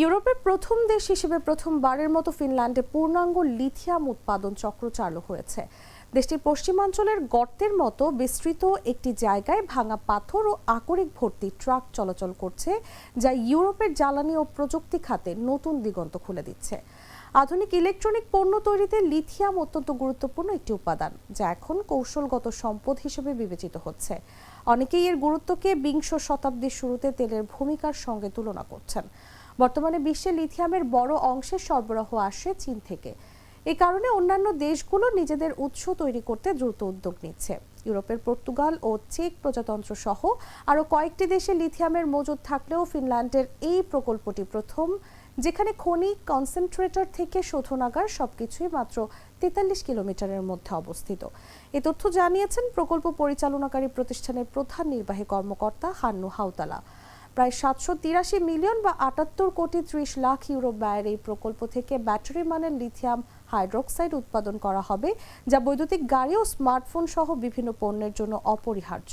ইউরোপের প্রথম দেশ হিসেবে প্রথমবারের মতো ফিনল্যান্ডে পূর্ণাঙ্গ লিথিয়াম উৎপাদন চক্র চালু হয়েছে। দেশটির পশ্চিমাঞ্চলের গর্তের মতো বিস্তৃত একটি জায়গায় ভাঙা পাথর ও আকরিক ভর্তি ট্রাক চলাচল করছে, যা ইউরোপের জ্বালানি ও প্রযুক্তি খাতে নতুন দিগন্ত খুলে দিচ্ছে। আধুনিক ইলেকট্রনিক পণ্য তৈরিতে লিথিয়াম অত্যন্ত গুরুত্বপূর্ণ একটি উপাদান, যা এখন কৌশলগত সম্পদ হিসেবে বিবেচিত হচ্ছে। অনেকেই এর গুরুত্বকে বিংশ শতাব্দীর শুরুতে তেলের ভূমিকার সঙ্গে তুলনা করছেন। বর্তমানে বিশ্বে লিথিয়ামের বড় অংশের সরবরাহ আসে চীন থেকে। এ কারণে অন্যান্য দেশগুলো নিজেদের উৎস তৈরি করতে দ্রুত উদ্যোগ নিচ্ছে। ইউরোপের পর্তুগাল ও চেক প্রজাতন্ত্র সহ আরও কয়েকটি দেশে লিথিয়ামের মজুদ থাকলেও ফিনল্যান্ডের এই প্রকল্পটি প্রথম, যেখানে খনি, কনসেন্ট্রেটর থেকে শোধনাগার সবকিছুই মাত্র ৪৩ কিলোমিটারের মধ্যে অবস্থিত। এ তথ্য জানিয়েছেন প্রকল্প পরিচালনাকারী প্রতিষ্ঠানের প্রধান নির্বাহী কর্মকর্তা হান্নু হাউতালা। প্রায় ৭৮৩ মিলিয়ন বা ৭৮ কোটি ৩০ লাখ ইউরো ব্যয়ের এই প্রকল্প থেকে ব্যাটারি মানের লিথিয়াম হাইড্রোক্সাইড উৎপাদন করা হবে, যা বৈদ্যুতিক গাড়ি ও স্মার্টফোন সহ বিভিন্ন পণ্যের জন্য অপরিহার্য।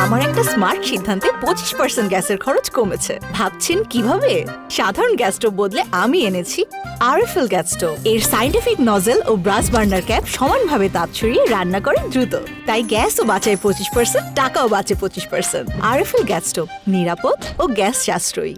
আমার একটা স্মার্ট সিদ্ধান্তে 25% গ্যাসের খরচ কমেছে। ভাবছেন কিভাবে? সাধারণ গ্যাস স্টোভ বদলে আমি এনেছি আরএফএল গ্যাস স্টোভ। এর সাইন্টিফিক নজল ও ব্রাস বার্নার ক্যাপ সমানভাবে তাপ ছড়িয়ে রান্না করে দ্রুত, তাই গ্যাসও বাঁচায় 25%, টাকাও বাঁচে 25%। আরএফএল গ্যাস স্টোভ নিরাপদ ও গ্যাস সাশ্রয়ী।